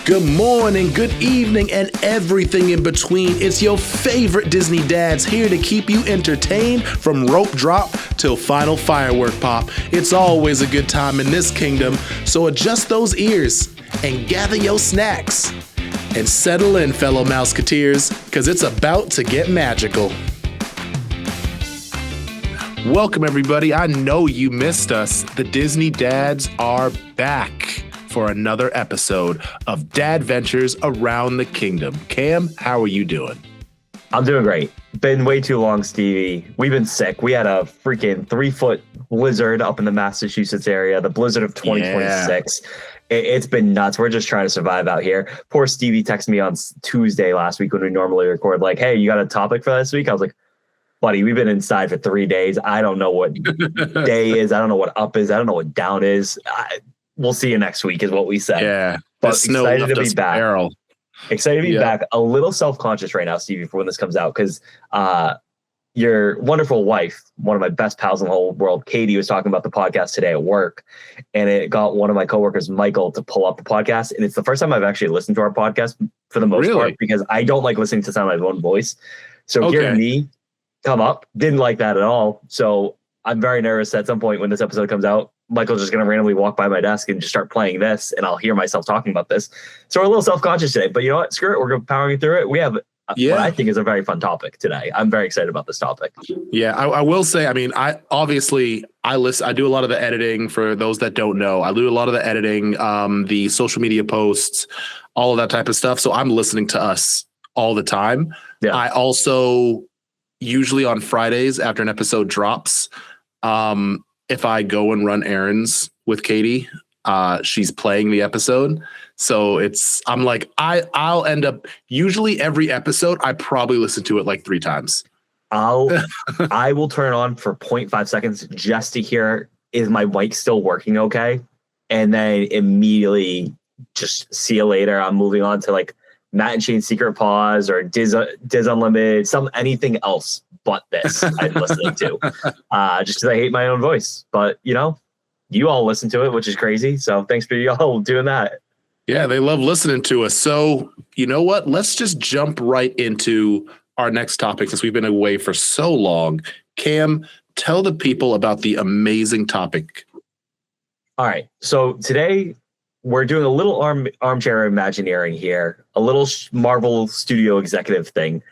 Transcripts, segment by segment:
Good morning, good evening, and everything in between. It's your favorite Disney dads here to keep you entertained from rope drop till final firework pop. It's always a good time in this kingdom, so adjust those ears and gather your snacks. And settle in, fellow Mouseketeers, because it's about to get magical. Welcome, everybody. I know you missed us. The Disney dads are back for another episode of Dadventures around the kingdom. Cam, how are you doing? I'm doing great. Been way too long, Stevie. We've been sick. We had a freaking 3-foot blizzard up in the Massachusetts area, the blizzard of 2026. Yeah. It's been nuts. We're just trying to survive out here. Poor Stevie texted me on Tuesday last week when we normally record, like, hey, you got a topic for this week? I was like, buddy, we've been inside for 3 days. I don't know what day is. I don't know what up is. I don't know what down is. We'll see you next week is what we said. Yeah. But excited to be back. Excited to be back. A little self-conscious right now, Stevie, for when this comes out, because your wonderful wife, one of my best pals in the whole world, Katie, was talking about the podcast today at work, and it got one of my coworkers, Michael, to pull up the podcast. And it's the first time I've actually listened to our podcast for the most part, because I don't like listening to sound of my own voice. So hearing me come up, didn't like that at all. So I'm very nervous at some point when this episode comes out. Michael's just going to randomly walk by my desk and just start playing this, and I'll hear myself talking about this. So we're a little self-conscious today, but you know what? Screw it. We're powering through it. We have what I think is a very fun topic today. I'm very excited about this topic. Yeah, I will say, I mean, I do a lot of the editing. For those that don't know, I do a lot of the editing, the social media posts, all of that type of stuff. So I'm listening to us all the time. Yeah. I also usually on Fridays after an episode drops, if I go and run errands with Katie, she's playing the episode. So I'm like, I'll end up, usually every episode, I probably listen to it like 3 times. I will turn on for 0.5 seconds just to hear, is my mic still working okay? And then immediately just see you later. I'm moving on to like Matt and Shane's Secret Pause or Diz Unlimited, anything else but this I'm listening to, just because I hate my own voice. But, you know, you all listen to it, which is crazy. So thanks for y'all doing that. Yeah, they love listening to us. So you know what? Let's just jump right into our next topic since we've been away for so long. Cam, tell the people about the amazing topic. All right. So today we're doing a little armchair Imagineering here, a little Marvel Studio executive thing.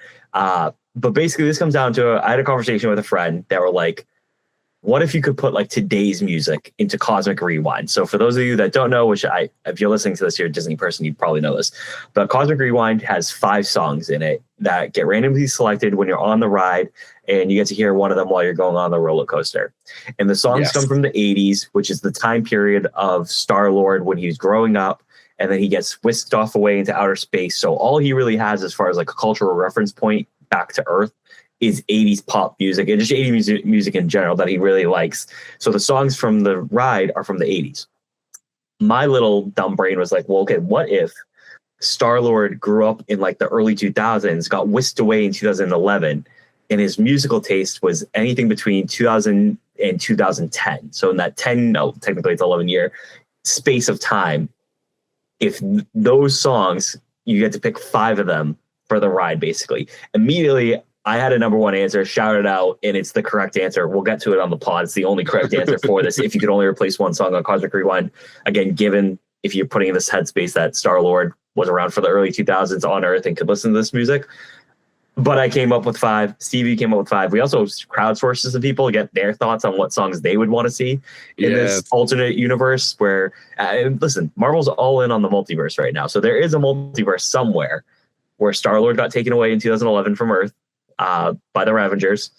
But basically this comes down to, I had a conversation with a friend that were like, what if you could put like today's music into Cosmic Rewind? So for those of you that don't know, which if you're listening to this, you're a Disney person, you probably know this, but Cosmic Rewind has 5 songs in it that get randomly selected when you're on the ride, and you get to hear one of them while you're going on the roller coaster. And the songs come from the 80s, which is the time period of Starlord when he's growing up, and then he gets whisked off away into outer space. So all he really has as far as like a cultural reference point back to Earth is 80s pop music and just 80s music in general that he really likes. So the songs from the ride are from the 80s. My little dumb brain was like, well, okay, what if Starlord grew up in like the early 2000s, got whisked away in 2011, and his musical taste was anything between 2000 and 2010. So in that technically it's 11-year space of time, if those songs, you get to pick 5 of them for the ride, basically. Immediately, I had a number 1 answer, shout it out, and it's the correct answer. We'll get to it on the pod. It's the only correct answer for this. If you could only replace one song on Cosmic Rewind, again, given if you're putting in this headspace that Starlord was around for the early 2000s on Earth and could listen to this music. But I came up with 5. Stevie came up with 5. We also crowdsourced some people to get their thoughts on what songs they would want to see in this alternate universe where, listen, Marvel's all in on the multiverse right now. So there is a multiverse somewhere where Starlord got taken away in 2011 from Earth by the Ravengers.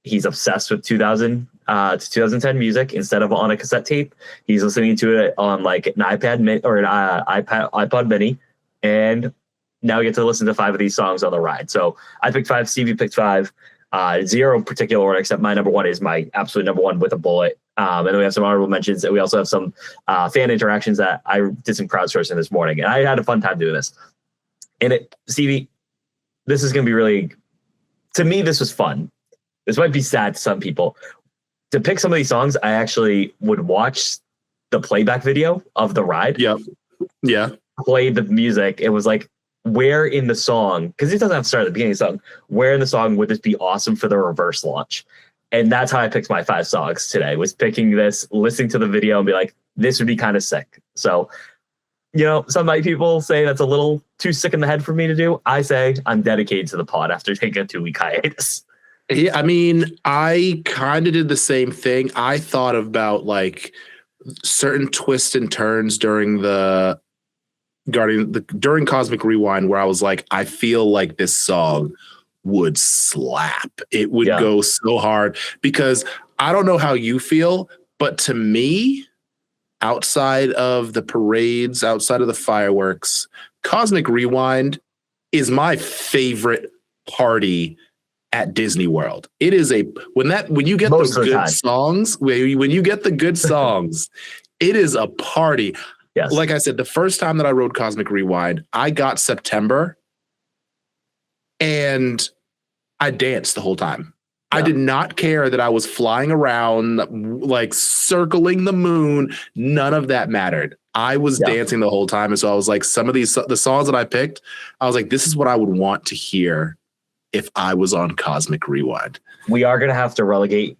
He's obsessed with 2000 to 2010 music. Instead of on a cassette tape, he's listening to it on like an iPad or an iPod Mini, and now you get to listen to 5 of these songs on the ride. So I picked 5. Stevie picked 5. 0 particular order, except my number 1 is my absolute number 1 with a bullet. And then we have some honorable mentions, and we also have some fan interactions that I did some crowdsourcing this morning, and I had a fun time doing this. And Stevie, this is going to be really, to me, this was fun. This might be sad to some people. To pick some of these songs, I actually would watch the playback video of the ride. Yep. Yeah. played the music, it was like, where in the song, because it doesn't have to start at the beginning of the song, where in the song would this be awesome for the reverse launch? And that's how I picked my 5 songs today, was picking this, listening to the video and be like, this would be kind of sick. So, some people say that's a little too sick in the head for me to do. I say I'm dedicated to the pod after taking a 2-week hiatus. Yeah, I mean, I kind of did the same thing. I thought about like certain twists and turns during during Cosmic Rewind, where I was like, I feel like this song would slap. It would go so hard, because I don't know how you feel, but to me, outside of the parades, outside of the fireworks, Cosmic Rewind is my favorite party at Disney World. It is when you get the good songs, when you get the good songs, it is a party. Yes. Like I said, the first time that I rode Cosmic Rewind, I got September and I danced the whole time. Yeah. I did not care that I was flying around, like circling the moon. None of that mattered. I was dancing the whole time. And so I was like, the songs that I picked, I was like, this is what I would want to hear if I was on Cosmic Rewind. We are going to have to relegate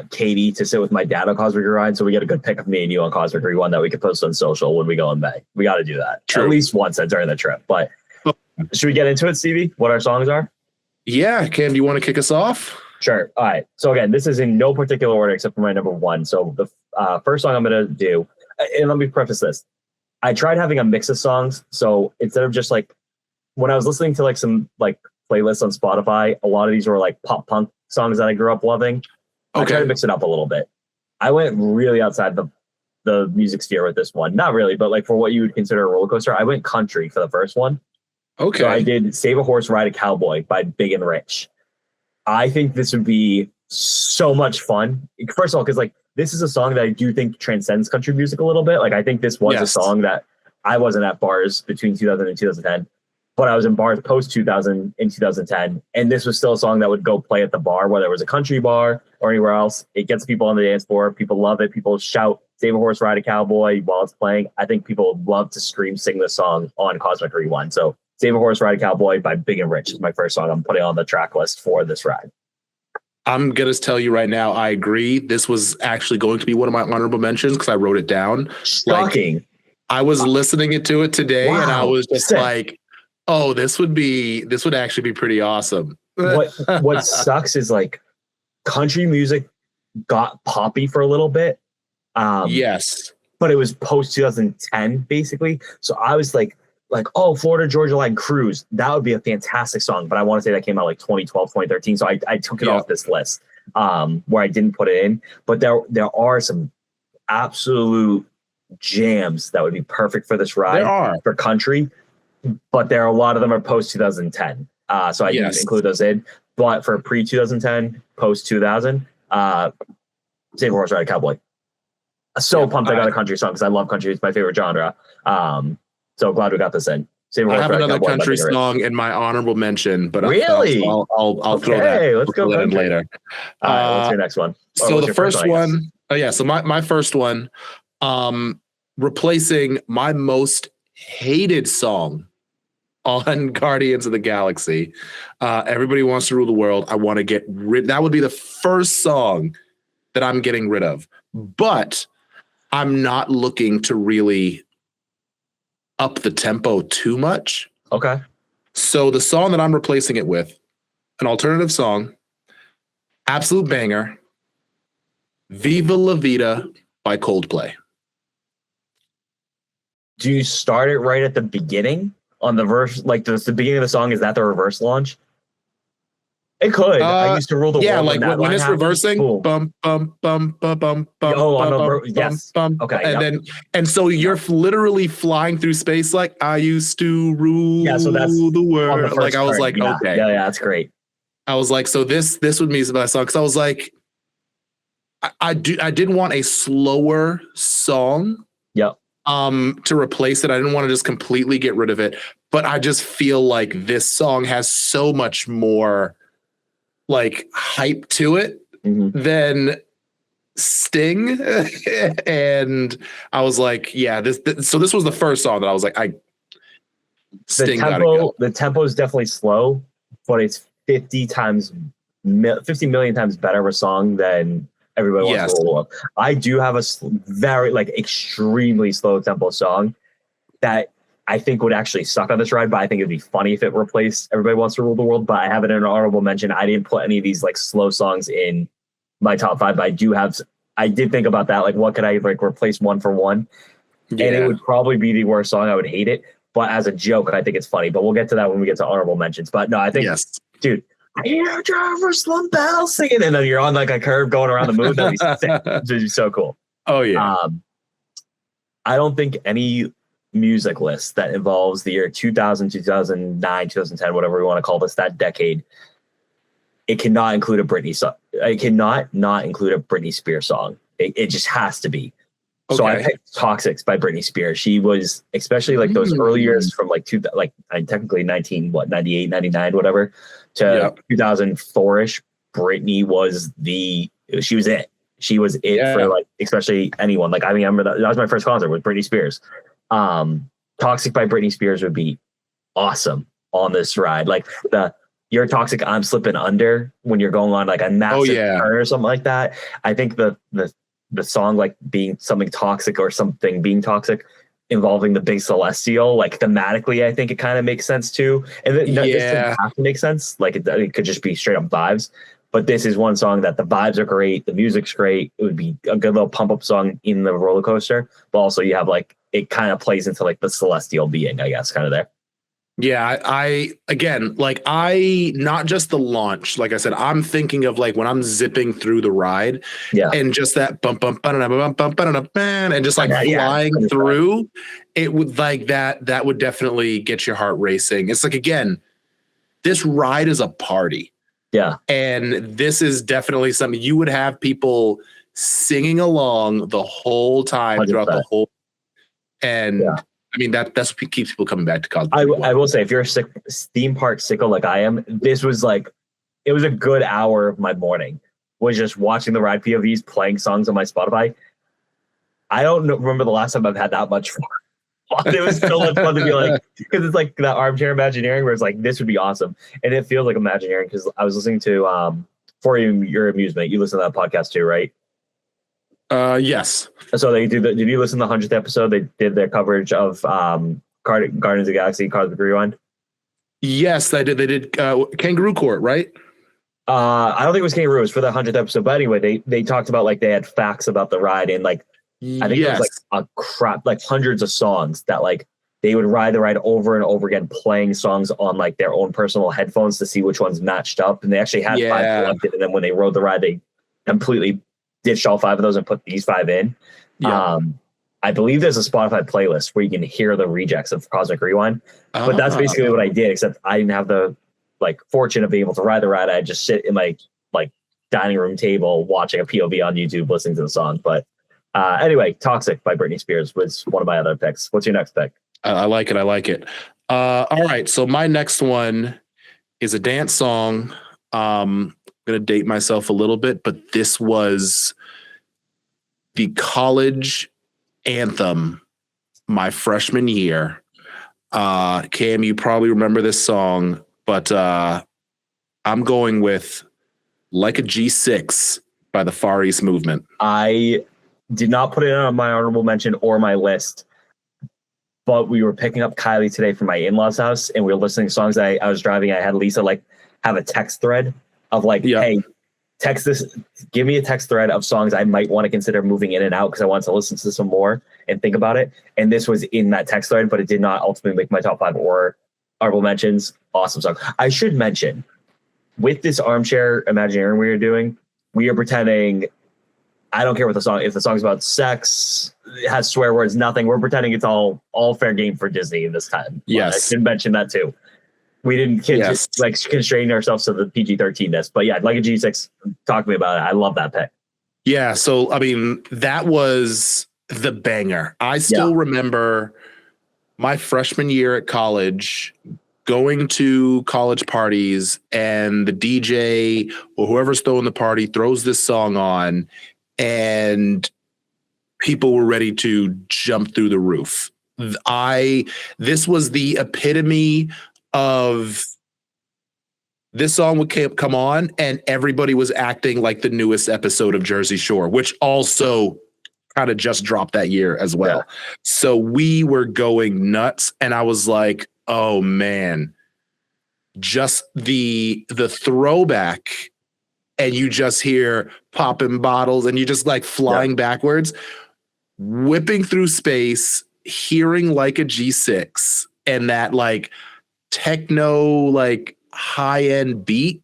Katie to sit with my dad on Cosmic Rewind, so we get a good pick of me and you on Cosmic Rewind that we can post on social when we go in May. We got to do that. True. At least once during the trip. But should we get into it, Stevie? What our songs are? Yeah, Cam, do you want to kick us off? Sure. All right. So again, this is in no particular order except for my number 1. So the first song I'm going to do, and let me preface this. I tried having a mix of songs. So instead of just like, when I was listening to like some like playlists on Spotify, a lot of these were like pop punk songs that I grew up loving. Okay. I tried to mix it up a little bit. I went really outside the music sphere with this one. Not really, but like for what you would consider a roller coaster, I went country for the first one. Okay. So I did Save a Horse, Ride a Cowboy by Big and Rich. I think this would be so much fun. First of all, because like this is a song that I do think transcends country music a little bit. Like I think this was a song that I wasn't at bars between 2000 and 2010. But I was in bars post 2000 in 2010, and this was still a song that would go play at the bar, whether it was a country bar or anywhere else. It gets people on the dance floor. People love it. People shout "Save a Horse, Ride a Cowboy" while it's playing. I think people would love to sing this song on Cosmic Rewind. So "Save a Horse, Ride a Cowboy" by Big and Rich is my first song I'm putting on the track list for this ride. I'm going to tell you right now, I agree. This was actually going to be one of my honorable mentions because I wrote it down. Shocking. Like, I was listening to it today, and I was just like, oh, this would actually be pretty awesome. What sucks is like country music got poppy for a little bit. Yes. But it was post 2010 basically. So I was like, oh, Florida Georgia Line Cruise. That would be a fantastic song. But I want to say that came out like 2012, 2013. So I took it off this list where I didn't put it in. But there are some absolute jams that would be perfect for this ride. There are. For country. But there are a lot of them are post 2010. So I didn't include those in. But for pre 2010, post 2000, Save a Horse, Ride a Cowboy. So pumped I got a country song because I love country. It's my favorite genre. So glad we got this in. Save a Horse, I have another country song in my honorable mention, but really, I'll throw that. Let's go in later. All right, what's your next one? So the first one, so my first one, replacing my most hated song on Guardians of the Galaxy. Everybody Wants to Rule the World. I want to get rid. That would be the first song that I'm getting rid of. But I'm not looking to really up the tempo too much. Okay. So the song that I'm replacing it with, an alternative song, absolute banger, Viva La Vida by Coldplay. Do you start it right at the beginning on the verse? Like the beginning of the song, is that the reverse launch? It could. I used to rule the world. Yeah, like when it's reversing, bum bum bum bum bum bum. Yes. Okay. And so you're literally flying through space like I used to rule the world. Like I was like, okay, yeah, that's great. I was like, so this would be my song because I was like, I didn't want a slower song. Yep. To replace it. I didn't want to just completely get rid of it, but I just feel like this song has so much more like hype to it than Sting, and I was like, yeah, so this was the first song that I was like, Sting gotta go. The tempo is definitely slow, but it's 50 million times better of a song than Everybody Wants to Roll Up. I do have a very like extremely slow tempo song that I think would actually suck on this ride, but I think it'd be funny if it replaced Everybody Wants to Rule the World. But I have it in an honorable mention. I didn't put any of these like slow songs in my top 5, but I did think about that. Like, what could I like replace one for one? Yeah. And it would probably be the worst song. I would hate it. But as a joke, I think it's funny. But we'll get to that when we get to honorable mentions. But no, I think, dude, I hear a driver slum bell singing, and then you're on like a curve going around the moon. That'd be sick. That'd be so cool. Oh yeah. I don't think any music list that involves the year 2000, 2009, 2010, whatever we want to call this, that decade, it cannot include a Britney song. It cannot not include a Britney Spears song. It just has to be. Okay. So I picked Toxics by Britney Spears. She was, especially like those early years from like technically 98, 99, whatever, to 2004-ish. Britney was she was it. She was it for like, especially anyone. Like, I mean, I remember that was my first concert with Britney Spears. Toxic by Britney Spears would be awesome on this ride. Like You're Toxic, I'm Slipping Under, when you're going on like a massive turn or something like that. I think the song like being something toxic or something being toxic involving the big celestial, like thematically, I think it kind of makes sense too. And this doesn't have to make sense. Like it could just be straight up vibes. But this is one song that the vibes are great. The music's great. It would be a good little pump up song in the roller coaster. But also you have like, it kind of plays into like the celestial being, I guess, kind of there. Yeah, I again, like not just the launch. Like I said, I'm thinking of like when I'm zipping through the ride, and just that bump bump and just like flying through. It would like that would definitely get your heart racing. It's like, again, this ride is a party. Yeah, and this is definitely something you would have people singing along the whole time 100%. Throughout the whole, and. Yeah. I mean, that's what keeps people coming back to college. I will say, if you're a theme park sicko like I am, this was like, it was a good hour of my morning, was just watching the ride POVs, playing songs on my Spotify. I don't remember the last time I've had that much fun. It was so much fun to be like, because it's like that armchair Imagineering where it's like, this would be awesome. And it feels like Imagineering because I was listening to, For Your Amusement, you listen to that podcast too, right? Yes. So did you listen to the 100th episode? They did their coverage of Guardians of the Galaxy Cosmic Rewind. Yes, they did Kangaroo Court, right? I don't think it was Kangaroo. It was for the 100th episode. But anyway, they talked about like they had facts about the ride and like I think it was like a crap, like hundreds of songs that like they would ride the ride over and over again, playing songs on like their own personal headphones to see which ones matched up. And they actually had 5 selected. And then when they rode the ride, they completely ditched all 5 of those and put these 5 in. I believe there's a Spotify playlist where you can hear the rejects of Cosmic Rewind. But that's basically what I did, except I didn't have the like fortune of being able to ride the ride. I just sit in my like dining room table watching a POV on YouTube, listening to the song. But anyway, Toxic by Britney Spears was one of my other picks. What's your next pick? I like it. All right. So my next one is a dance song. I'm going to date myself a little bit, but this was the college anthem my freshman year. Cam, you probably remember this song, but I'm going with Like a G6 by the Far East Movement. I did not put it on my honorable mention or my list, but we were picking up Kylie today from my in-laws' house, and we were listening to songs. I was driving. I had Lisa like have a text thread of like, hey, text this, give me a text thread of songs I might want to consider moving in and out because I want to listen to some more and think about it. And this was in that text thread, but it did not ultimately make my top 5 or honorable mentions. Awesome song. I should mention, with this armchair Imagineering we are doing, we are pretending, I don't care what the song, if the song's about sex, it has swear words, nothing. We're pretending it's all fair game for Disney this time. Yes. I should mention that too. We didn't constrain ourselves to the PG-13ness, but yeah, Like a G6, talk to me about it. I love that pick. Yeah, so I mean, that was the banger. I still remember my freshman year at college, going to college parties, and the DJ or whoever's throwing the party throws this song on, and people were ready to jump through the roof. This was the epitome of this song would come on and everybody was acting like the newest episode of Jersey Shore, which also kind of just dropped that year as well. Yeah. So we were going nuts and I was like, oh man, just the throwback, and you just hear popping bottles and you just like flying backwards, whipping through space, hearing like a G6 and that like techno, like high end beat.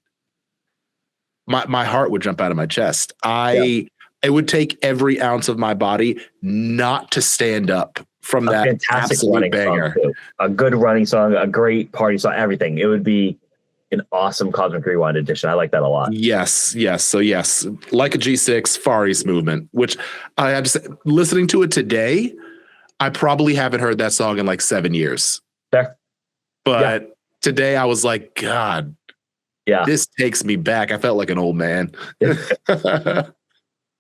My heart would jump out of my chest. It would take every ounce of my body not to stand up from that fantastic running banger. Song too. A good running song, a great party song, everything. It would be an awesome Cosmic Rewind edition. I like that a lot. Yes. So yes, like a G6 Far East Movement, which I have to say, listening to it today, I probably haven't heard that song in like 7 years. Fair. But today I was like, God, this takes me back. I felt like an old man. What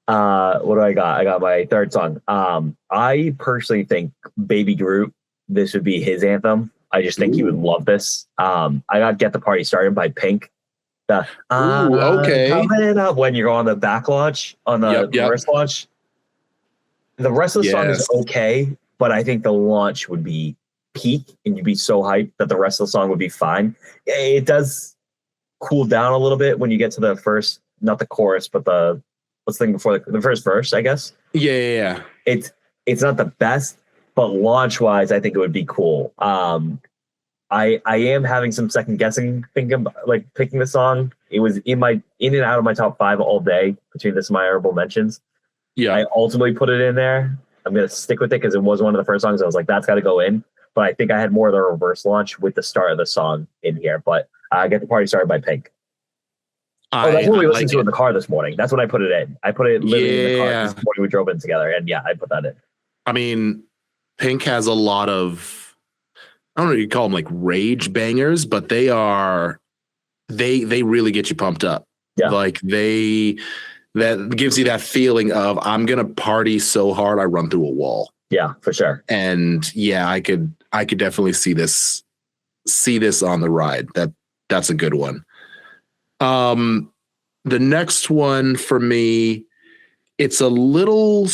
do I got? I got my third song. I personally think Baby Groot, this would be his anthem. I just think he would love this. I got Get the Party Started by Pink. Okay. Coming up when you're on the back launch, on the first launch. The rest of the song is okay, but I think the launch would be peak and you'd be so hyped that the rest of the song would be fine. It does cool down a little bit when you get to the first, not the chorus, but let's think before the first verse, I guess. Yeah. It's not the best, but launch wise, I think it would be cool. I am having some second guessing thinking about, like picking the song. It was in and out of my top 5 all day between this and my honorable mentions. Yeah. I ultimately put it in there. I'm gonna stick with it because it was one of the first songs. I was like, that's got to go in. But I think I had more of the reverse launch with the start of the song in here. But Get the Party Started by Pink. That's what we listened to in the car this morning. That's what I put it in. I put it literally in the car this morning. We drove in together, and I put that in. I mean, Pink has a lot of, I don't know if you call them like rage bangers, but they really get you pumped up. Yeah. Like that gives you that feeling of I'm gonna party so hard I run through a wall. Yeah, for sure. And I could definitely see this on the ride. That's a good one. The next one for me, it's a little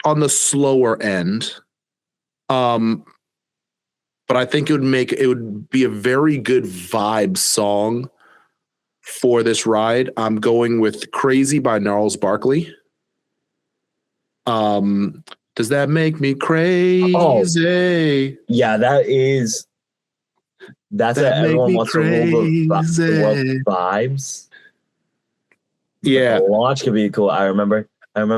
on the slower end. But I think it would be a very good vibe song for this ride. I'm going with Crazy by Gnarls Barkley. Does that make me crazy? Oh, yeah, that's everyone wants to rule the world vibes. Yeah, the launch could be cool. I remember that'd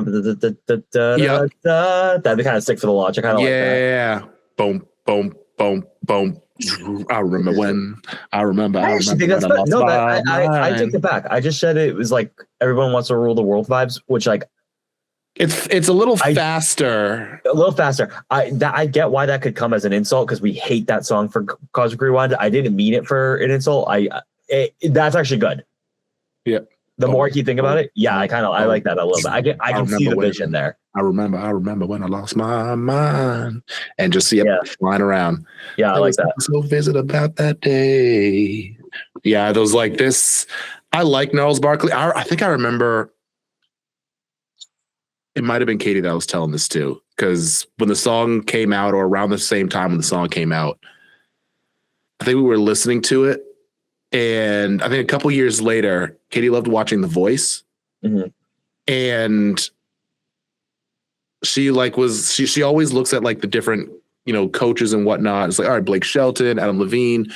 be kind of sick for the launch. I kind of like that. Yeah, boom, boom, boom, boom. I remember when. I take it back. I just said it was like everyone wants to rule the world vibes, which like. It's a little faster. A little faster. I get why that could come as an insult because we hate that song for Cosmic Rewind. I didn't mean it for an insult. That's actually good. Yeah. The more I keep thinking about it, I like that a little bit. I can see the vision there. I remember when I lost my mind and just see it flying around. Yeah, I like that. So visit about that day. Yeah, those like this. I like Gnarls Barkley. I think I remember. It might have been Katie that was telling this too, because when the song came out, or around the same time when the song came out, I think we were listening to it, and I think a couple years later, Katie loved watching The Voice, and she she always looks at like the different coaches and whatnot. It's like, all right, Blake Shelton, Adam Levine,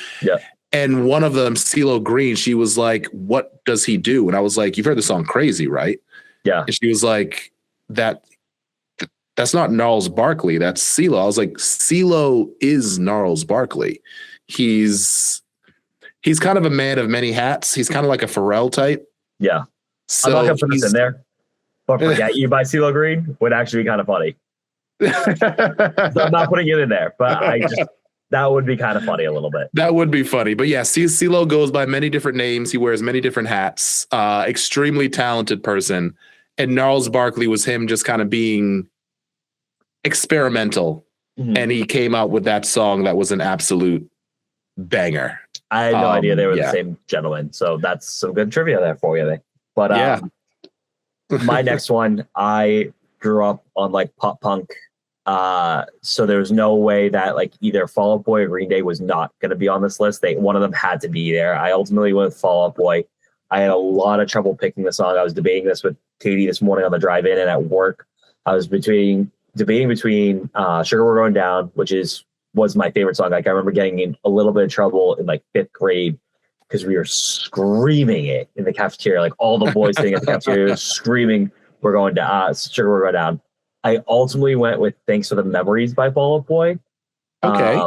and one of them, CeeLo Green. She was like, "What does he do?" And I was like, "You've heard the song Crazy, right?" Yeah, and she was like, that's not Gnarls Barkley, that's CeeLo. I was like, CeeLo is Gnarls Barkley. He's kind of a man of many hats. He's kind of like a Pharrell type. Yeah. So I'm not gonna put this in there, but Forget You by CeeLo Green would actually be kind of funny. So I'm not putting it in there, but that would be kind of funny a little bit. That would be funny. But yeah, CeeLo goes by many different names. He wears many different hats. Extremely talented person. and Gnarls Barkley was him just kind of being experimental. And he came out with that song that was an absolute banger. I had no idea they were the same gentleman. So that's some good trivia there for you. But my next one, I grew up on like pop punk. So there was no way that like either Fall Out Boy or Green Day was not going to be on this list. One of them had to be there. I ultimately went with Fall Out Boy. I had a lot of trouble picking the song. I was debating this with Katie this morning on the drive in and at work. I was debating between Sugar We're Going Down, which was my favorite song. Like I remember getting in a little bit of trouble in like 5th grade because we were screaming it in the cafeteria. Like all the boys sitting at the cafeteria were screaming, "We're going down, Sugar We're Going Down." I ultimately went with Thanks for the Memories by Fall Out Boy. Okay.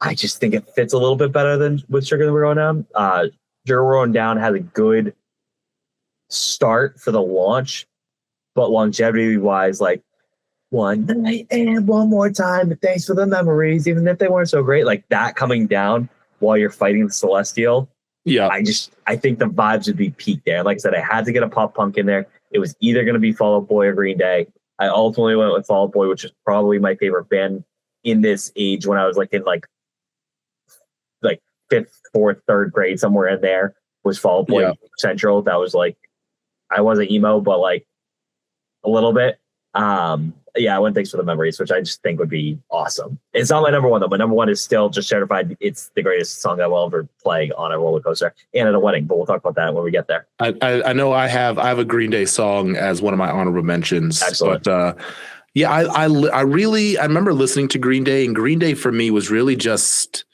I just think it fits a little bit better than with Sugar We're Going Down. Sugar We're Going Down has a good start for the launch, but longevity wise, like one night and one more time, but thanks for the memories, even if they weren't so great, like that coming down while you're fighting the Celestial. Yeah. I think the vibes would be peaked there. Like I said, I had to get a pop punk in there. It was either going to be Fall Out Boy or Green Day. I ultimately went with Fall Out Boy, which is probably my favorite band in this age when I was like in like 5th, 4th, 3rd grade, somewhere in there was Fall Out Boy Central. That was like, I wasn't emo, but like a little bit. I went Thanks for the Memories, which I just think would be awesome. It's not my number one though. My number one is still just certified. It's the greatest song I will ever play on a roller coaster and at a wedding, but we'll talk about that when we get there. I know I have a Green Day song as one of my honorable mentions. Excellent. But I remember listening to Green Day, and Green Day for me was really just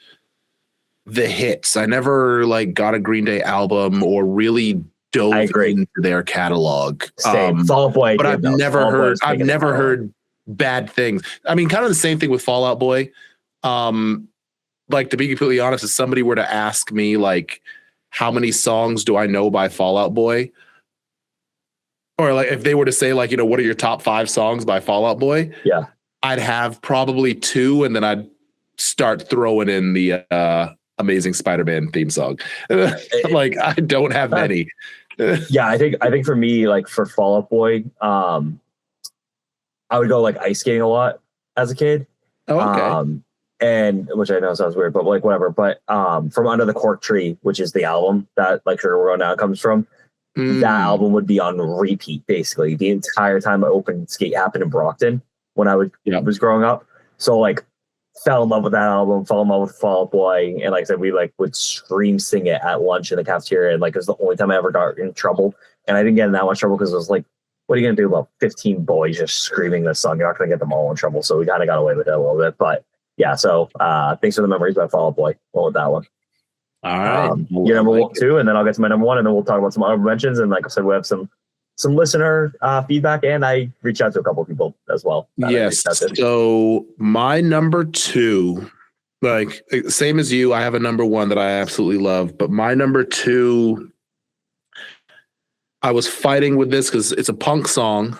the hits. I never like got a Green Day album or really dove into their catalog. Same. Fall Out Boy, but I've never heard bad things. I mean, kind of the same thing with Fall Out Boy. Like to be completely honest, if somebody were to ask me like how many songs do I know by Fall Out Boy, or like if they were to say like, what are your top 5 songs by Fall Out Boy? Yeah, I'd have probably 2, and then I'd start throwing in the Amazing Spider-Man theme song. Like I don't have many. Yeah, I think for me, like for Fall Out Boy, I would go like ice skating a lot as a kid. Oh, okay. And which I know sounds weird, but like whatever. But from Under the Cork Tree, which is the album that like Sugar We're Going Down comes from, that album would be on repeat basically the entire time open skate happened in Brockton when I was growing up. So like fell in love with that album, fell in love with Fall Out Boy, and like I said, we like would scream sing it at lunch in the cafeteria, and like it was the only time I ever got in trouble. And I didn't get in that much trouble because it was like, what are you gonna do about 15 boys just screaming this song? You're not gonna get them all in trouble. So we kind of got away with it a little bit. But yeah, so Thanks for the Memories by Fall Out Boy. Well, with that one. All right. Your number 2, and then I'll get to my number 1, and then we'll talk about some other mentions. And like I said, we have some listener feedback, and I reached out to a couple of people as well. Yes. So my number 2, like same as you, I have a number 1 that I absolutely love, but my number 2, I was fighting with this because it's a punk song.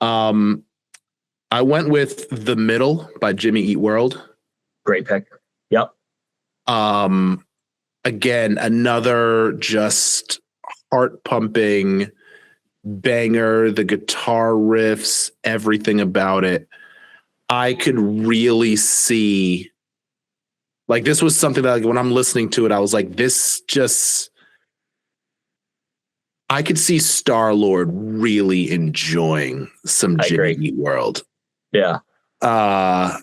I went with The Middle by Jimmy Eat World. Great pick. Yep. Again, another just heart pumping banger, the guitar riffs, everything about it. I could really see, like, this was something that like, when I'm listening to it, I was like, this just, I could see Starlord really enjoying some Jimmy Eat World. Yeah. I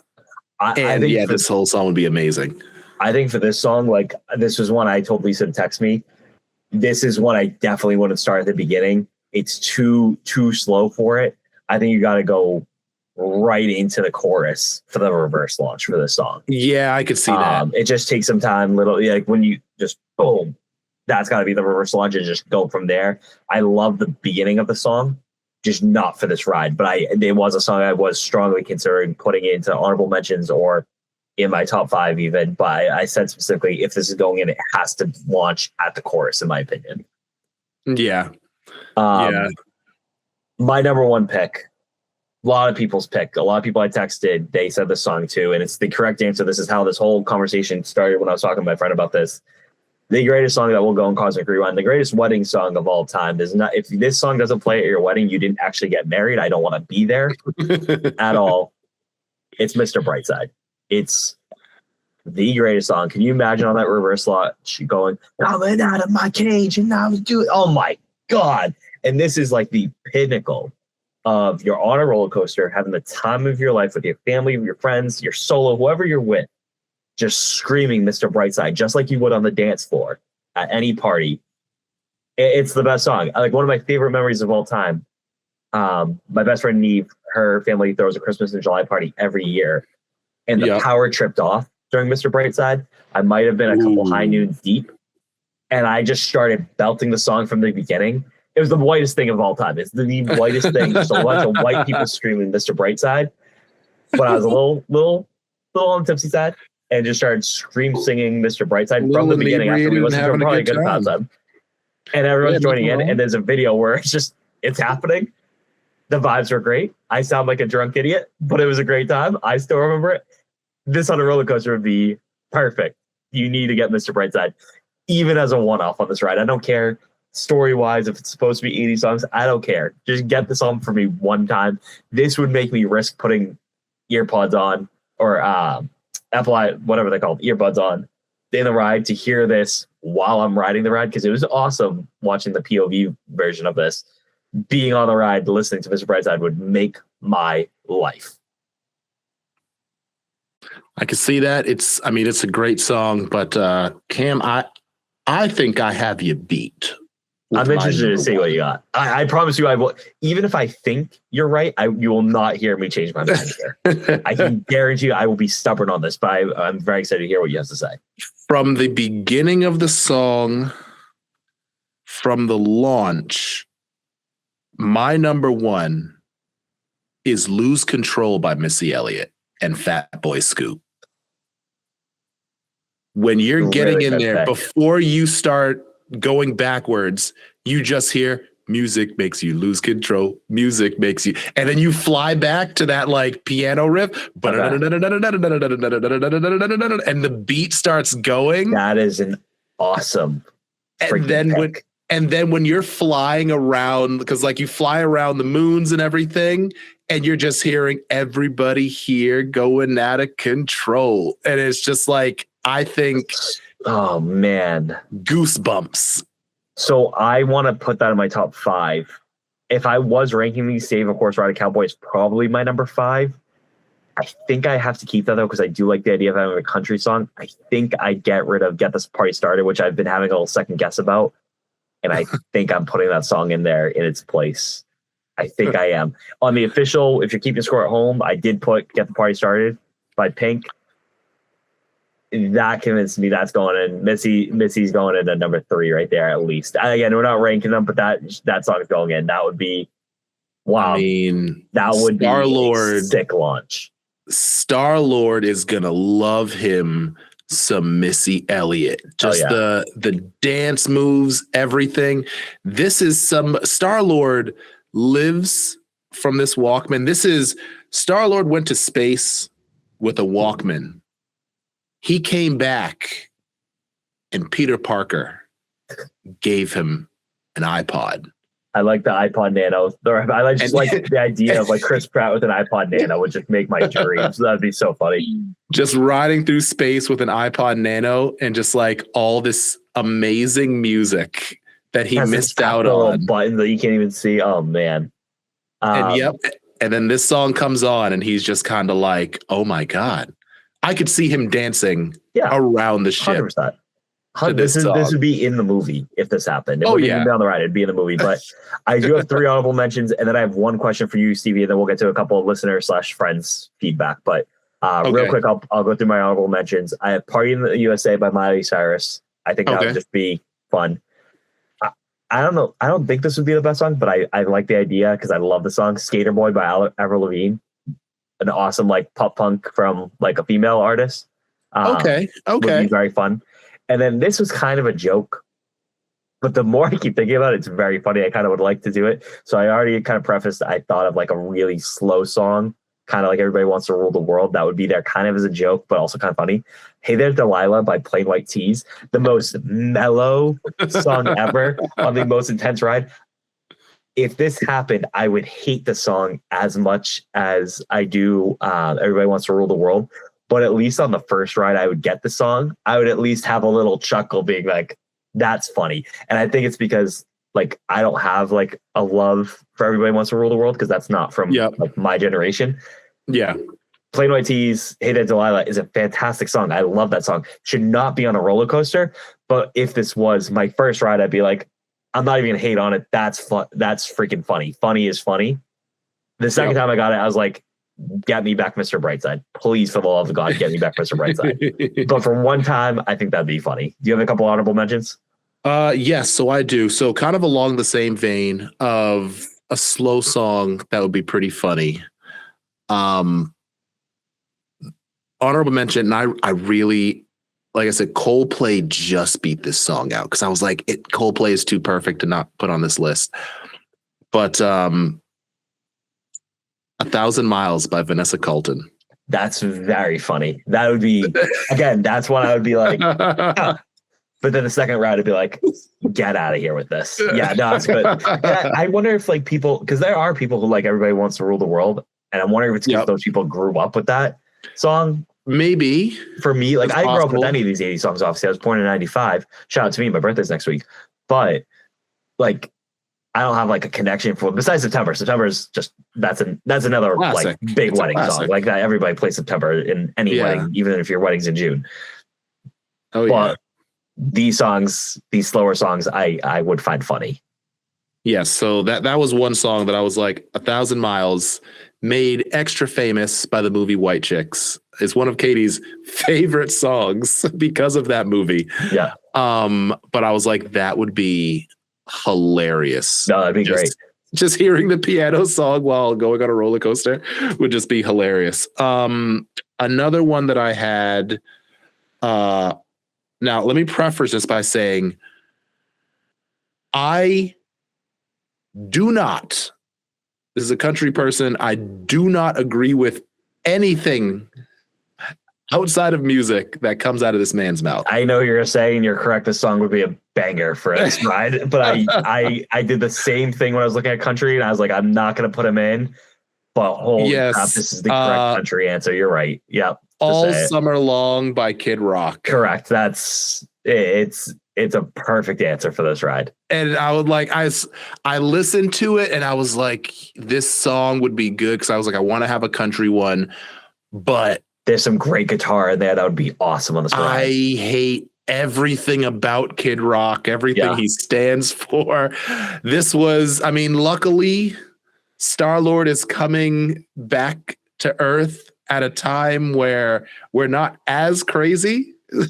think this whole song would be amazing. I think for this song, like, this was one I told Lisa to text me. This is one I definitely wouldn't start at the beginning. It's too slow for it. I think you got to go right into the chorus for the reverse launch for this song. Yeah, I could see that. It just takes some time, like when you just boom, that's got to be the reverse launch and just go from there. I love the beginning of the song, just not for this ride. But it was a song I was strongly considering putting into honorable mentions or in my top 5 even. But I said specifically, if this is going in, it has to launch at the chorus, in my opinion. Yeah. My number 1 pick, a lot of people's pick, a lot of people I texted, they said this song too, and it's the correct answer. This is how this whole conversation started when I was talking to my friend about this. the greatest song that will go in Cosmic Rewind, the greatest wedding song of all time. There's not, if this song doesn't play at your wedding, you didn't actually get married. I don't want to be there at all. It's Mr. Brightside. It's the greatest song. Can you imagine on that reverse slot going, coming out of my cage and I was doing, oh my God. And this is like the pinnacle of you're on a roller coaster, having the time of your life with your family, your friends, your solo, whoever you're with, just screaming Mr. Brightside, just like you would on the dance floor at any party. It's the best song. Like one of my favorite memories of all time. My best friend Neve, her family throws a Christmas and July party every year, and the power tripped off during Mr. Brightside. I might have been a couple high noons deep, and I just started belting the song from the beginning. It was the whitest thing of all time. It's the whitest thing. Just a bunch of white people screaming Mr. Brightside. But I was a little on the tipsy side, and just started singing Mr. Brightside from the beginning after we listened to it. Probably a good time. And everyone's joining in, and there's a video where it's happening. The vibes were great. I sound like a drunk idiot, but it was a great time. I still remember it. This on a roller coaster would be perfect. You need to get Mr. Brightside, even as a one-off on this ride. I don't care story-wise if it's supposed to be 80 songs. I don't care. Just get this on for me one time. This would make me risk putting earpods on or Apple, whatever they're called, earbuds on in the ride to hear this while I'm riding the ride, because it was awesome watching the POV version of this. Being on the ride, listening to Mr. Brightside would make my life. I can see that. It's a great song, but Cam, I think I have you beat. I'm interested to see what you got. I promise you, I will. Even if I think you're right, you will not hear me change my mind here. I can guarantee you, I will be stubborn on this. But I'm very excited to hear what you have to say. From the beginning of the song, from the launch, my number one is "Lose Control" by Missy Elliott and Fatboy Scoop. When you're getting in there, before you start going backwards, you just hear music makes you lose control. Music makes you, and then you fly back to that like piano riff, and the beat starts going. That is an awesome. And then when you're flying around, because like you fly around the moons and everything, and you're just hearing everybody here going out of control, and it's just like, I think, oh man, goosebumps. So I want to put that in my top 5. If I was ranking these, Save a Course Ride a Cowboy is probably my number 5. I think I have to keep that though, because I do like the idea of having a country song. I think I get rid of Get This Party Started, which I've been having a little second guess about. And I think I'm putting that song in there in its place. I think I am. On the official, if you're keeping score at home, I did put Get the Party Started by Pink. That convinced me that's going in. Missy's going in at number 3 right there at least. Again, we're not ranking them, but that song's going in. That would be, wow. I mean, that would be a sick launch. Starlord is going to love him some Missy Elliott. Just the dance moves, everything. This is some Starlord lives from this Walkman. This is Starlord went to space with a Walkman. He came back and Peter Parker gave him an iPod. I like the iPod Nano. I just like the idea of like Chris Pratt with an iPod Nano would just make my dreams. That'd be so funny. Just riding through space with an iPod Nano and just like all this amazing music that he missed out on. Button that you can't even see. Oh man. And then this song comes on and he's just kind of like, oh my God. I could see him dancing around the ship. 100%. This would be in the movie if this happened. It wouldn't even be on the ride. It'd be in the movie. But I do have 3 honorable mentions, and then I have one question for you, Stevie, and then we'll get to a couple of listener/friends feedback. But real quick, I'll go through my honorable mentions. I have "Party in the USA" by Miley Cyrus. I think that would just be fun. I don't know. I don't think this would be the best song, but I like the idea because I love the song. "Skater Boy" by Avril Lavigne. An awesome like pop punk from like a female artist. Okay. Would be very fun. And then this was kind of a joke, but the more I keep thinking about it, it's very funny. I kind of would like to do it. So I already kind of prefaced, I thought of like a really slow song kind of like Everybody Wants to Rule the World. That would be there kind of as a joke, but also kind of funny. Hey There, Delilah by Plain White Tees, the most mellow song ever on the most intense ride. If this happened, I would hate the song as much as I do Everybody Wants to Rule the World. But at least on the first ride, I would get the song. I would at least have a little chuckle being like, that's funny. And I think it's because like I don't have like a love for Everybody Wants to Rule the World because that's not from like my generation. Yeah. Plain White Tees, Hey There, Delilah is a fantastic song. I love that song. Should not be on a roller coaster. But if this was my first ride, I'd be like, I'm not even gonna hate on it. That's fun. That's freaking funny. Funny is funny. The second time I got it, I was like, get me back Mr. Brightside. Please, for the love of God, get me back Mr. Brightside. But for one time, I think that'd be funny. Do you have a couple honorable mentions? Yes, so I do. So kind of along the same vein of a slow song that would be pretty funny. Honorable mention, and I really, like I said, Coldplay just beat this song out because I was like, Coldplay is too perfect to not put on this list. But 1,000 Miles by Vanessa Carlton. That's very funny. That would be, again, that's one I would be like, ah. But then the second round, I'd be like, get out of here with this. Yeah, no, that's good. I wonder if like people, because there are people who like Everybody Wants to Rule the World. And I'm wondering if it's because those people grew up with that song. Maybe. For me, like I grew up with any of these 80 songs, obviously. I was born in 95. Shout out to me. My birthday's next week. But like, I don't have like a connection for, besides September. September is just, that's another classic. Like big wedding song. Like that everybody plays September in any wedding, even if your wedding's in June. Oh, but these songs, these slower songs, I would find funny. Yes. So that was one song that I was like, 1,000 Miles, made extra famous by the movie White Chicks. It's one of Katie's favorite songs because of that movie. Yeah. But I was like, that would be hilarious. No, that'd be great. Just hearing the piano song while going on a roller coaster would just be hilarious. Another one that I had, now let me preface this by saying, I do not, this is a country person, I do not agree with anything outside of music that comes out of this man's mouth. I know you're saying you're correct. This song would be a banger for us, right? But I did the same thing when I was looking at country, and I was like, I'm not going to put him in. But holy crap, this is the correct country answer. You're right. Yep. All Summer Long by Kid Rock. Correct. It's a perfect answer for this ride. And I would like, I listened to it and I was like, this song would be good because I was like, I want to have a country one, but there's some great guitar in there that would be awesome on this ride. I hate everything about Kid Rock, everything he stands for. This was, I mean, luckily, Starlord is coming back to Earth at a time where we're not as crazy in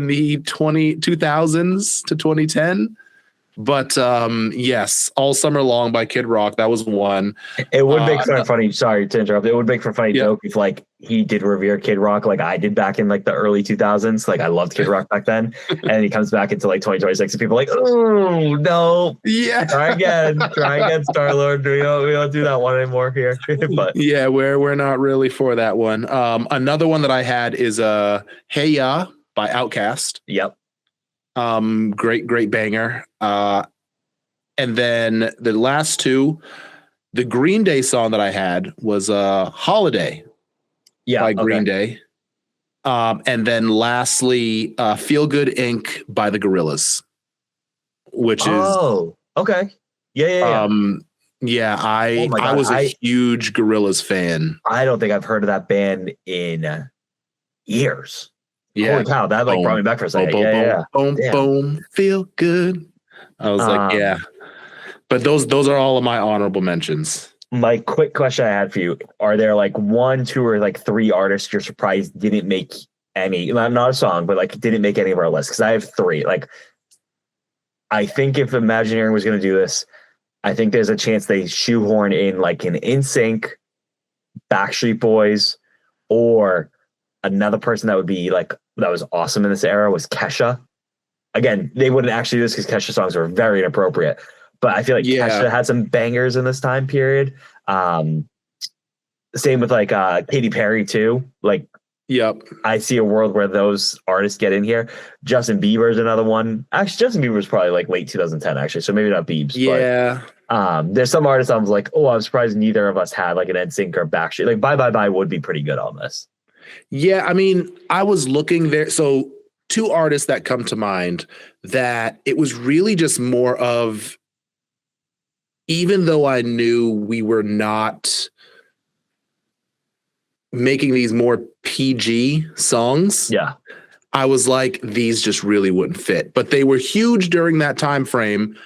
the 2000s to 2010. But yes, All Summer Long by Kid Rock. That was one. It would make for a funny, sorry to interrupt. It would make for a funny joke if like he did revere Kid Rock like I did back in like the early 2000s. Like I loved Kid Rock back then. And he comes back into like 2026 and people are like, oh no. Yeah. Try again, Starlord. We don't do that one anymore here. But yeah, we're not really for that one. Another one that I had is Hey Ya by Outkast. Yep. Great banger. And then the last two, the Green Day song that I had was Holiday by Green Day. And then lastly, Feel Good Inc. by the Gorillaz, which is okay. Yeah. I was a huge Gorillaz fan. I don't think I've heard of that band in years. Yeah. Holy cow, that like brought me back for a second. Boom, feel good. I was like, yeah. But those are all of my honorable mentions. My quick question I had for you: are there like 1, 2, or like 3 artists you're surprised didn't make any? Not a song, but like didn't make any of our lists? Because I have 3. Like, I think if Imagineering was going to do this, I think there's a chance they shoehorn in like an NSYNC, Backstreet Boys, or another person that would be like that was awesome in this era was Kesha. Again, they wouldn't actually do this because Kesha songs were very inappropriate. But I feel like Kesha had some bangers in this time period. Same with like Katy Perry too. Like, Yep. I see a world where those artists get in here. Justin Bieber is another one. Actually, Justin Bieber is probably like late 2010, actually. So maybe not Biebs. Yeah. But there's some artists I was like, oh, I'm surprised neither of us had like an NSYNC or Backstreet. Like Bye Bye Bye would be pretty good on this. Yeah. I mean, I was looking there. So 2 artists that come to mind that it was really just more of, even though I knew we were not making these more PG songs. Yeah. I was like, these just really wouldn't fit, but they were huge during that time frame.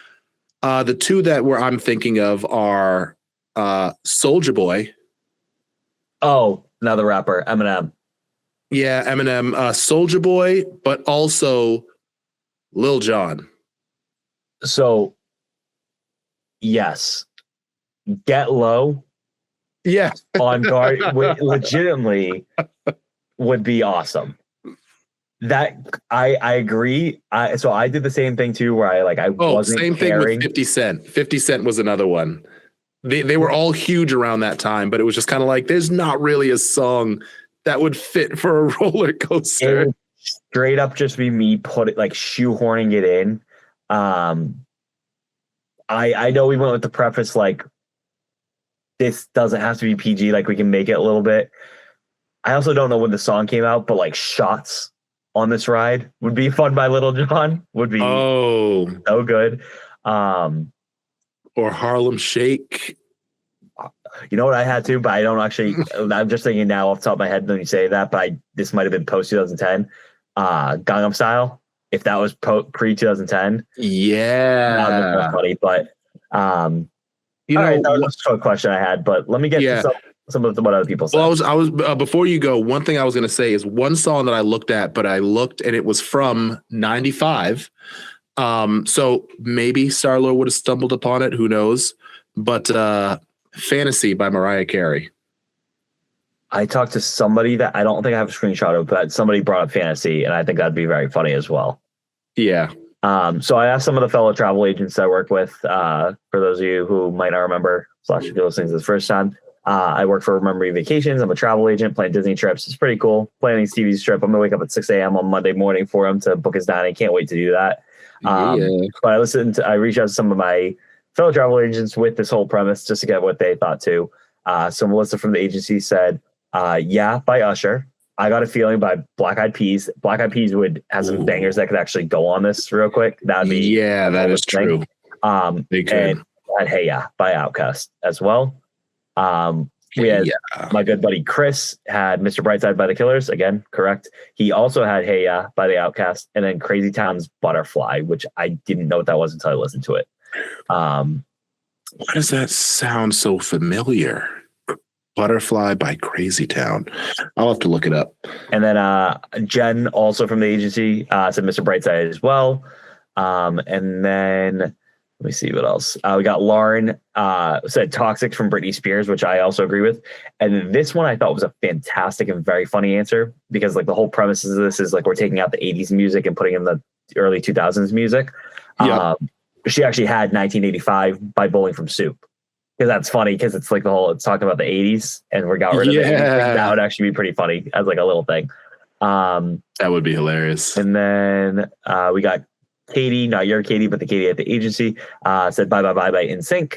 The 2 that I'm thinking of are Soulja Boy. Oh, another rapper, Eminem. Yeah, Eminem, Soulja Boy, but also Lil Jon. So, yes, Get Low. Yeah, On guard legitimately would be awesome. That I agree. So I did the same thing too, where I wasn't same caring. thing with 50 Cent. 50 Cent was another one. They were all huge around that time, but it was just kind of like, there's not really a song that would fit for a roller coaster. It would straight up just be me shoehorning it in. I know we went with the preface like, this doesn't have to be PG, like we can make it a little bit. I also don't know when the song came out, but like Shots on this ride would be fun by Little John. Would be so good. Or Harlem Shake. You know what I had to, but I don't actually. I'm just thinking now off the top of my head when you say that, but this might have been post 2010. Gangnam Style, if that was pre 2010. Yeah, that would be funny. But that was a short question I had. But let me get to some of what other people said. Well, I was before you go. One thing I was going to say is one song that I looked at, but I looked and it was from '95. So maybe Starlord would have stumbled upon it. Who knows? But Fantasy by Mariah Carey. I talked to somebody that I don't think I have a screenshot of, but somebody brought up Fantasy, and I think that'd be very funny as well. Yeah. So I asked some of the fellow travel agents I work with, for those of you who might not remember, / if you're listening to this first time, I work for Remembering Vacations. I'm a travel agent, planning Disney trips. It's pretty cool. Planning Stevie's trip. I'm going to wake up at 6 a.m. on Monday morning for him to book his dining. Can't wait to do that. But I reached out to some of my fellow travel agents with this whole premise just to get what they thought too. So Melissa from the agency said, Yeah by Usher. I Got a Feeling by Black Eyed Peas. Black Eyed Peas would have some bangers that could actually go on this real quick. That'd be that is true. They could. And Hey Ya by Outkast as well. We had my good buddy Chris had Mr. Brightside by the Killers. Again, correct. He also had Hey Ya by the Outkast, and then Crazy Town's Butterfly, which I didn't know what that was until I listened to it. Why does that sound so familiar? Butterfly by Crazy Town. I'll have to look it up. And then Jen, also from the agency, said Mr. Brightside as well. And then let me see what else. We got Lauren said Toxic from Britney Spears, which I also agree with. And this one I thought was a fantastic and very funny answer because like the whole premise of this is like we're taking out the 80s music and putting in the early 2000s music. She actually had 1985 by Bowling from Soup. Because that's funny because it's like it's talking about the 80s and we got rid of it. That would actually be pretty funny as like a little thing. That would be hilarious. And then we got Katie, not your Katie, but the Katie at the agency, said Bye Bye Bye by NSYNC.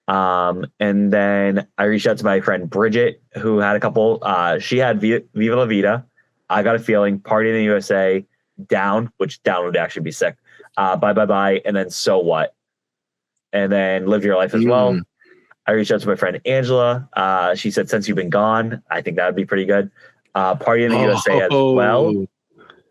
And then I reached out to my friend Bridget, who had a couple. She had Viva La Vida, I Got a Feeling, Party in the USA, Down, which Down would actually be sick. Bye Bye Bye, and then So What? And then Live Your Life as well. I reached out to my friend Angela. She said Since You've Been Gone. I think that would be pretty good. Party in the USA as well.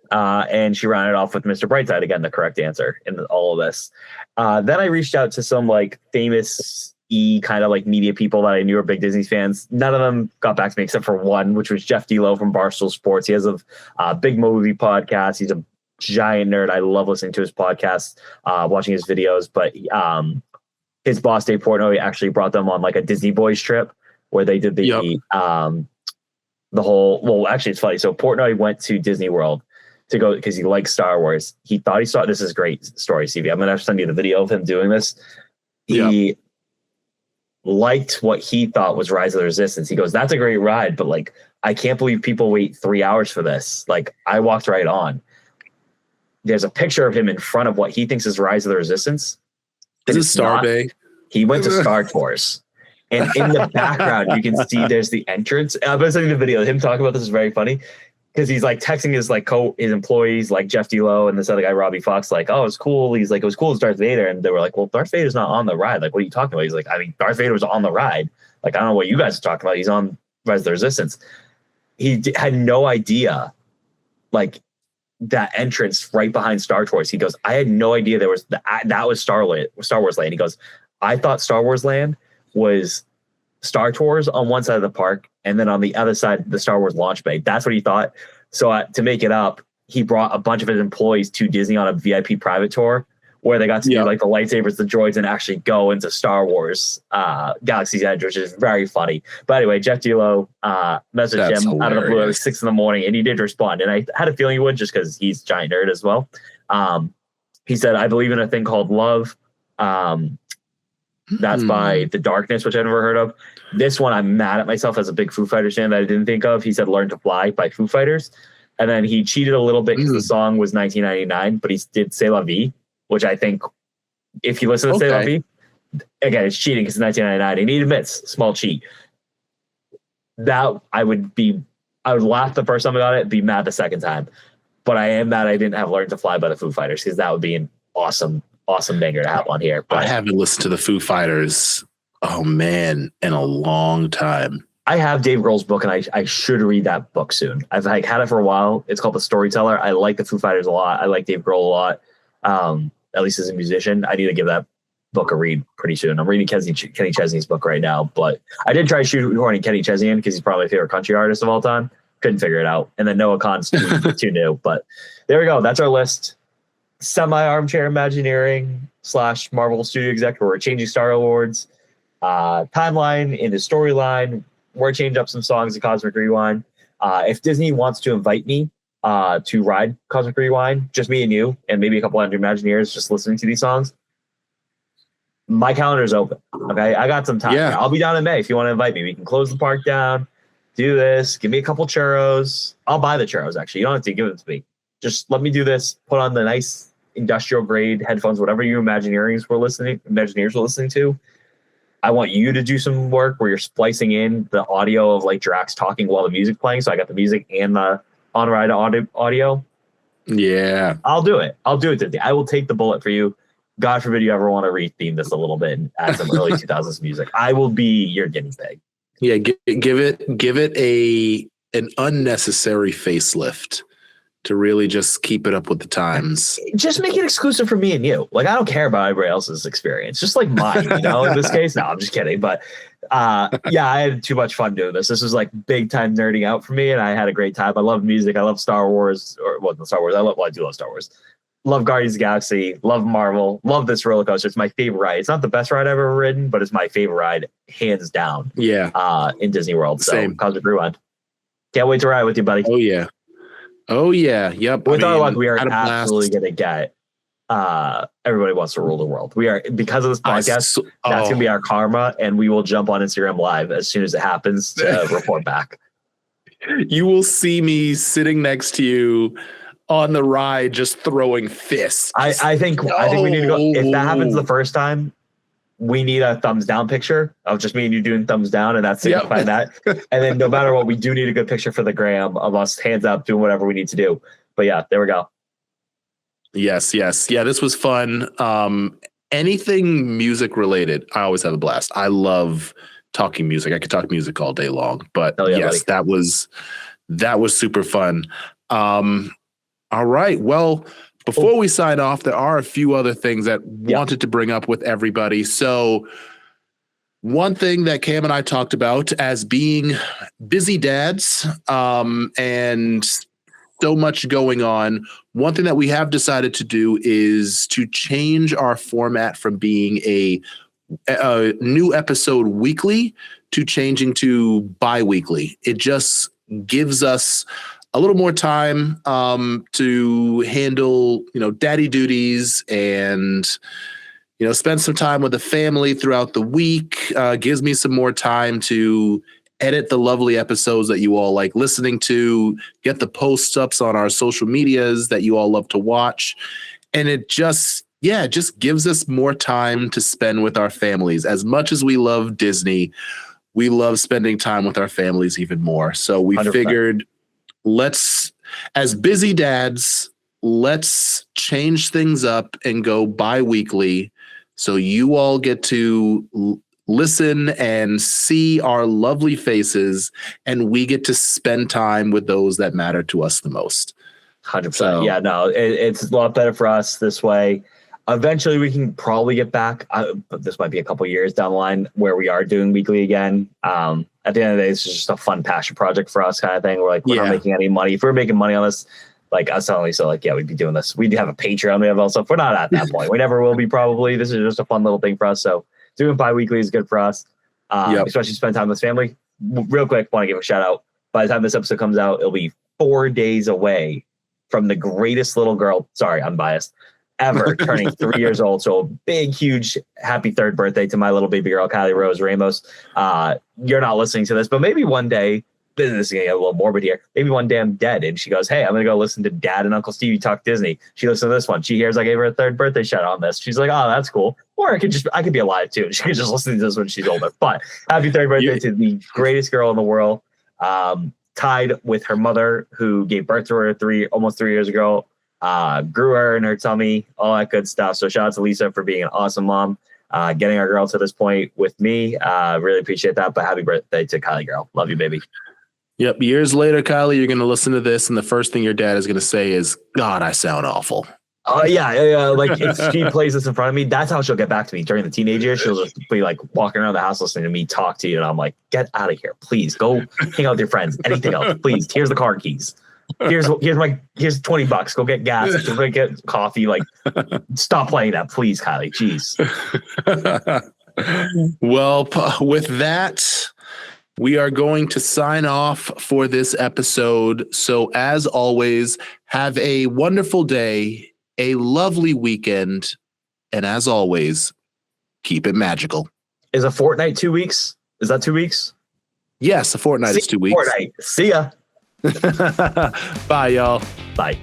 And she rounded off with Mr. Brightside, again, the correct answer in all of this. Then I reached out to some like famous kind of like media people that I knew were big Disney fans. None of them got back to me except for one, which was Jeff D'Lo from Barstool Sports. He has a big movie podcast. He's a giant nerd. I love listening to his podcast, watching his videos. But his boss, Dave Portnoy, actually brought them on like a Disney Boys trip where they did the whole. Well, actually, it's funny. So Portnoy went to Disney World to go because he likes Star Wars. He thought he saw this is a great story, CV. I'm gonna have to send you the video of him doing this. He liked what he thought was Rise of the Resistance. He goes, "That's a great ride, but like, I can't believe people wait 3 hours for this. Like, I walked right on." There's a picture of him in front of what he thinks is Rise of the Resistance. Is it Star Bay? He went to Star Tours. And in the background, you can see there's the entrance. I'm going to send you the video. Him talking about this is very funny because he's like texting his like his employees, like Jeff D'Lo and this other guy, Robbie Fox, like, "Oh, it's cool." He's like, "It was cool as Darth Vader." And they were like, "Well, Darth Vader's not on the ride. Like, what are you talking about?" He's like, "I mean, Darth Vader was on the ride. Like, I don't know what you guys are talking about. He's on Rise of the Resistance." He had no idea, like, that entrance right behind Star Tours. He goes, "I had no idea there was that was Star Wars Land." He goes, "I thought Star Wars Land was Star Tours on one side of the park, and then on the other side, the Star Wars launch bay." That's what he thought. So to make it up, he brought a bunch of his employees to Disney on a VIP private tour where they got to do like the lightsabers, the droids, and actually go into Star Wars Galaxy's Edge, which is very funny. But anyway, Jeff D'Lo messaged him out of the blue at like 6 a.m, and he did respond. And I had a feeling he would just because he's a giant nerd as well. He said, "I believe in a thing called love." That's by The Darkness, which I've never heard of. This one, I'm mad at myself as a big Foo Fighters fan that I didn't think of. He said "Learn to Fly" by Foo Fighters. And then he cheated a little bit because the song was 1999, but he did "C'est la vie," which I think if you listen to "C'est la vie," again, it's cheating because it's 1999. And he admits, small cheat. That I would laugh the first time about it, be mad the second time. But I am mad I didn't have "Learn to Fly" by the Foo Fighters because that would be an awesome banger to have on here. But I haven't listened to the Foo Fighters, oh man, in a long time. I have Dave Grohl's book, and I should read that book soon. I've like had it for a while. It's called The Storyteller. I like the Foo Fighters a lot. I like Dave Grohl a lot, at least as a musician. I need to give that book a read pretty soon. I'm reading Kenny Chesney's book right now, but I did try shoehorning Kenny Chesney in because he's probably my favorite country artist of all time. Couldn't figure it out. And then Noah Khan's too new. But there we go. That's our list. Semi-armchair Imagineering / Marvel Studio Exec, where we're changing Starlord's timeline into storyline. We're changing up some songs in Cosmic Rewind. If Disney wants to invite me to ride Cosmic Rewind, just me and you, and maybe a couple hundred Imagineers just listening to these songs, my calendar's open. Okay, I got some time. Yeah. I'll be down in May if you want to invite me. We can close the park down, do this, give me a couple churros. I'll buy the churros, actually. You don't have to give it to me. Just let me do this, put on the nice industrial grade headphones, whatever you Imagineers were listening to. I want you to do some work where you're splicing in the audio of like Drax talking while the music's playing. So I got the music and the on-ride audio. Yeah. I'll do it. Today. I will take the bullet for you. God forbid you ever want to retheme this a little bit and add some early 2000s music. I will be your guinea pig. Yeah, give it an unnecessary facelift to really just keep it up with the times. Just make it exclusive for me and you. Like, I don't care about everybody else's experience. Just like mine, in this case. No, I'm just kidding. But yeah, I had too much fun doing this. This was like big time nerding out for me, and I had a great time. I love music. I love Star Wars. I do love Star Wars. Love Guardians of the Galaxy. Love Marvel. Love this roller coaster. It's my favorite ride. It's not the best ride I've ever ridden, but it's my favorite ride, hands down. Yeah. In Disney World. So, Same. Cosmic Rewind. Can't wait to ride with you, buddy. Oh yeah. Yep. With our luck, we are absolutely going to get Everybody Wants to Rule the World. We are, because of this podcast, that's going to be our karma, and we will jump on Instagram Live as soon as it happens to report back. You will see me sitting next to you on the ride, just throwing fists. I think we need to go. If that happens the first time, we need a thumbs down picture of just me and you doing thumbs down, and that's signifying that. And then no matter what, we do need a good picture for the gram of us hands up doing whatever we need to do. But yeah, there we go. Yes. Yeah, this was fun. Anything music related, I always have a blast. I love talking music. I could talk music all day long. But yes, buddy. that was super fun. All right. Well, before we sign off, there are a few other things that wanted to bring up with everybody. So one thing that Cam and I talked about as being busy dads, and so much going on, one thing that we have decided to do is to change our format from being a new episode weekly to changing to bi-weekly. It just gives us a little more time to handle, daddy duties and, spend some time with the family throughout the week. Gives me some more time to edit the lovely episodes that you all like listening to, get the posts ups on our social medias that you all love to watch. And it just gives us more time to spend with our families. As much as we love Disney, we love spending time with our families even more. So we 100%. figured, as busy dads, let's change things up and go bi-weekly so you all get to listen and see our lovely faces, and we get to spend time with those that matter to us the most. 100%. So, yeah, no, it's a lot better for us this way. Eventually, we can probably get back. But this might be a couple years down the line where we are doing weekly again. At the end of the day, it's just a fun passion project for us, kind of thing. We're not making any money. If we're making money on this, like us only, so we'd be doing this. We'd have a Patreon. We have all stuff. We're not at that point. We never will be. Probably. This is just a fun little thing for us. So doing bi-weekly is good for us. Especially spend time with family. Real quick, want to give a shout out. By the time this episode comes out, it'll be 4 days away from the greatest little girl. Sorry, I'm biased. Ever turning 3 years old. So a big, huge happy 3rd birthday to my little baby girl, Kylie Rose Ramos. You're not listening to this, but maybe one day, this is getting a little morbid here. Maybe one day I'm dead and she goes, hey, I'm going to go listen to Dad and Uncle Stevie talk Disney. She listens to this one. She hears I gave her a 3rd birthday shout out on this. She's like, oh, that's cool. Or I could be alive too. She could just listen to this when she's older. But happy 3rd birthday to the greatest girl in the world. Tied with her mother, who gave birth to her almost 3 years ago. Grew her in her tummy, all that good stuff. So shout out to Lisa for being an awesome mom, getting our girl to this point with me. Really appreciate that. But happy birthday to Kylie girl. Love you, baby. Yep. Years later, Kylie, you're going to listen to this, and the first thing your dad is going to say is, God, I sound awful. Oh, yeah. Like, if she plays this in front of me, that's how she'll get back to me during the teenage years. She'll just be like walking around the house listening to me talk to you. And I'm like, get out of here. Please go hang out with your friends. Anything else, please. Here's the car keys. Here's $20. Go get gas. Go get coffee. Like, stop playing that, please, Kylie. Jeez. Well, with that, we are going to sign off for this episode. So as always, have a wonderful day, a lovely weekend, and as always, keep it magical. Is a fortnight 2 weeks? Is that 2 weeks? Yes, a fortnight is 2 weeks. Fortnight. See ya. Bye, y'all. Bye.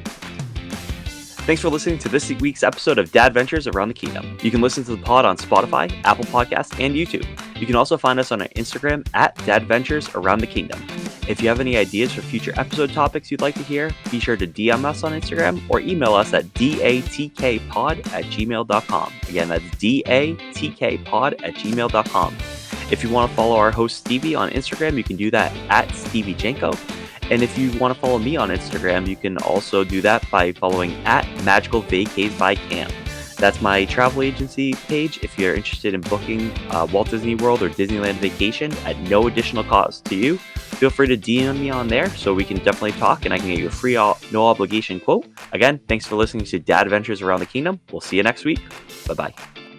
Thanks for listening to this week's episode of Dadventures Around the Kingdom. You can listen to the pod on Spotify, Apple Podcasts, and YouTube. You can also find us on our Instagram at Dadventures Around the Kingdom. If you have any ideas for future episode topics you'd like to hear, be sure to DM us on Instagram or email us at datkpod@gmail.com. Again, that's datkpod@gmail.com. If you want to follow our host Stevie on Instagram, you can do that at StevieJanko. And if you want to follow me on Instagram, you can also do that by following at Magical Vacays by Cam. That's my travel agency page if you're interested in booking Walt Disney World or Disneyland vacation at no additional cost to you. Feel free to DM me on there so we can definitely talk and I can get you a free, no obligation quote. Again, thanks for listening to Dadventures Around the Kingdom. We'll see you next week. Bye-bye.